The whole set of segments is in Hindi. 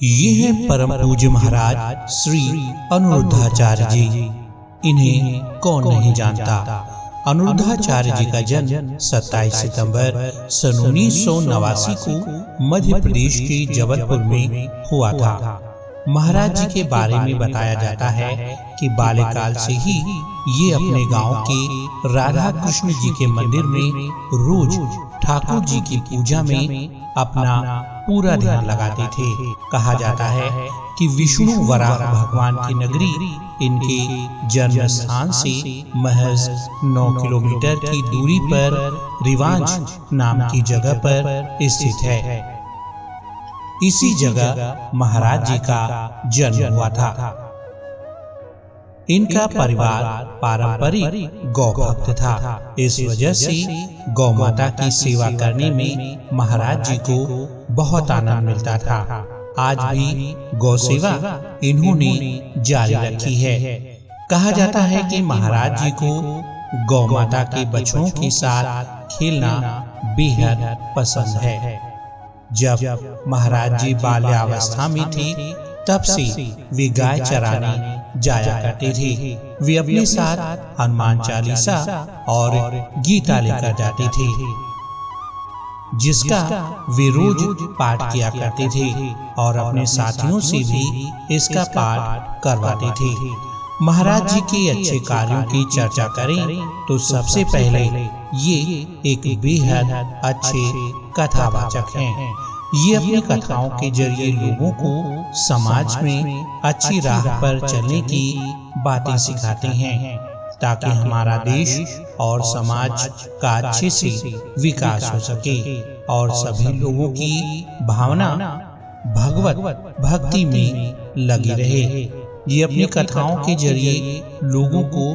ये हैं परम पूज्य महाराज श्री अनिरुद्धाचार्य जी। इन्हें कौन नहीं जानता। अनिरुद्धाचार्य जी का जन्म 27 सितंबर सन 1989 को मध्य प्रदेश के जबलपुर में हुआ था। महाराज जी के बारे में बताया जाता है कि बाल्यकाल से ही ये अपने गांव के राधा कृष्ण जी के मंदिर में रोज ठाकुर जी की पूजा में अपना पूरा ध्यान लगाते थे। कहा जाता है कि विष्णु वराह भगवान की नगरी इनके जन्म स्थान से महज 9 किलोमीटर की दूरी पर रिवांज नाम की जगह पर स्थित है। इसी जगह महाराज जी का जन्म हुआ था। इनका परिवार पारंपरिक गौ भक्त था। इस वजह से गौ माता की सेवा करने में महाराज जी को बहुत आनंद मिलता था। आज भी गौ सेवा इन्होंने जारी रखी है। कहा जाता है कि महाराज जी को गौ माता के बछड़ों के साथ खेलना बेहद पसंद है। जब महाराज जी बाल्यावस्था में थे तब से वे गाय चराने जाया करते थे। वे अपने साथ हनुमान चालीसा और गीता लेकर जाते थे, जिसका वे रोज पाठ किया करते थे और अपने साथियों से भी इसका पाठ करवाते थे। महाराज जी के अच्छे कार्यों की चर्चा करें तो सबसे पहले ये एक बेहद अच्छे कथावाचक हैं। ये अपनी कथाओं के जरिए लोगों को समाज में अच्छी राह पर चलने की बातें सिखाते हैं, ताकि हमारा देश और समाज का अच्छे से विकास हो सके और सभी लोगों की भावना भगवत भक्ति में लगी रहे। ये अपनी कथाओं के जरिए लोगों को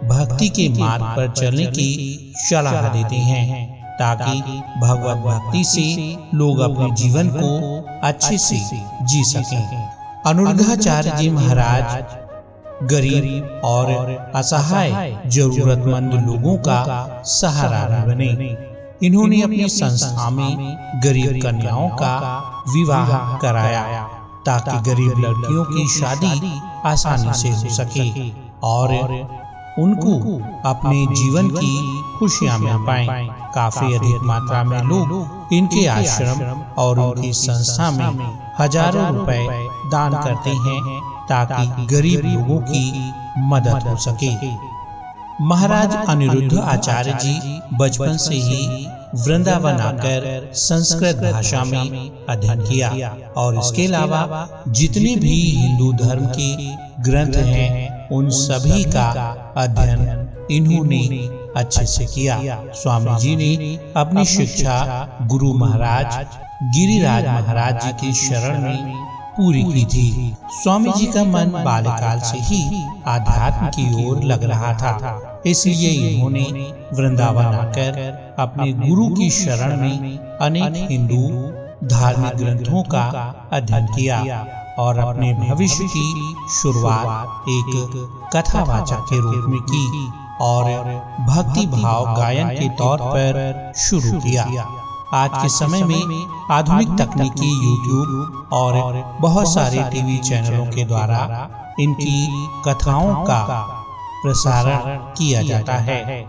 भक्ति के मार्ग पर चलने की सलाह देते हैं, ताकि भगवत भक्ति से लोग अपने जीवन को अच्छे से जी सकें। अनिरुद्धाचार्य जी महाराज गरीब और असहाय जरूरतमंद लोगों का सहारा बने। इन्होंने अपनी संस्था में गरीब कन्याओं का विवाह कराया, ताकि गरीब लड़कियों की शादी आसानी से हो सके और उनको अपने जीवन की खुशियां मिल पाएं। काफी अधिक मात्रा में लोग इनके आश्रम और उनकी संस्था में हजारों रुपए दान करते हैं, ताकि गरीब लोगों की मदद हो सके। महाराज अनिरुद्ध आचार्य जी बचपन से ही वृंदावन आकर संस्कृत भाषा में अध्ययन किया और इसके अलावा जितने भी हिंदू धर्म के ग्रंथ हैं उन सभी का अध्ययन इन्होंने अच्छे से किया। स्वामी जी ने अपनी शिक्षा गुरु महाराज गिरिराज महाराज जी की शरण में पूरी की थी। स्वामी जी का मन बाल्यकाल से ही आध्यात्म की ओर लग रहा था, इसलिए इन्होंने वृंदावन आकर अपने गुरु की शरण में अनेक हिंदू धार्मिक ग्रंथों का अध्ययन किया और अपने भविष्य की शुरुआत एक कथावाचक के रूप में की और भक्ति भाव गायन के तौर पर शुरू किया। आज के समय में आधुनिक तकनीकी यूट्यूब और बहुत सारे टीवी चैनलों के द्वारा इनकी कथाओं का प्रसारण किया जाता है।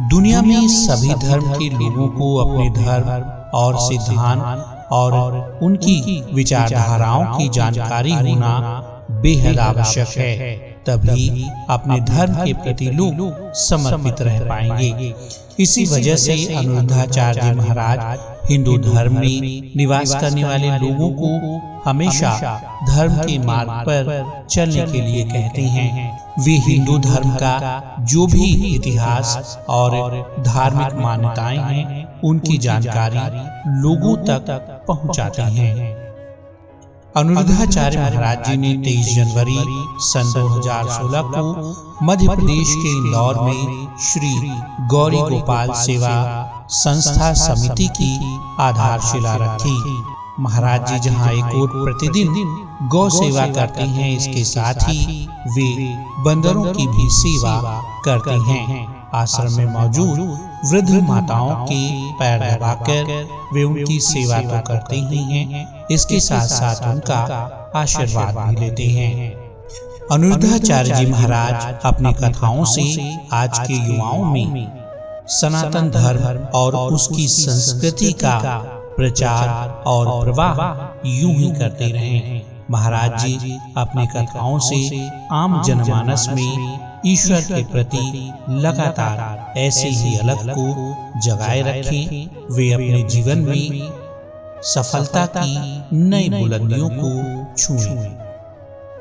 दुनिया में सभी धर्म के लोगों को अपने धर्म और सिद्धांत और उनकी विचारधाराओं की जानकारी होना बेहद आवश्यक है, तभी अपने धर्म के प्रति लोग समर्पित रह पाएंगे। इसी वजह से अनिरुद्धाचार्य महाराज हिंदू धर्म में निवास करने वाले लोगों को हमेशा धर्म के मार्ग पर चलने के लिए कहते हैं। वे हिंदू धर्म का जो भी इतिहास और धार्मिक मान्यताएं हैं उनकी जानकारी लोगों तक पहुंचाते हैं। अनिरुद्धाचार्य महाराज जी ने 23 जनवरी सन 2016 को मध्य प्रदेश के इंदौर में श्री गौरी गोपाल सेवा संस्था समिति की आधारशिला रखी। महाराज जी जहाँ एक ओर प्रतिदिन गौ सेवा करते हैं, इसके साथ ही वे बंदरों की भी सेवा करते हैं। आश्रम में मौजूद वृद्ध माताओं के पैर दबाकर वे उनकी सेवा तो करते ही हैं, इसके साथ साथ उनका आशीर्वाद भी लेते हैं। अनिरुद्धाचार्य जी महाराज अपनी कथाओं से आज के युवाओं में सनातन धर्म और उसकी संस्कृति का प्रचार और प्रवाह यूं ही करते रहे। महाराज जी अपनी कथाओं से आम जनमानस में ईश्वर के प्रति लगातार ऐसे ही अलख को जगाए रखें। वे अपने जीवन में सफलता की नई बुलंदियों को छुएं।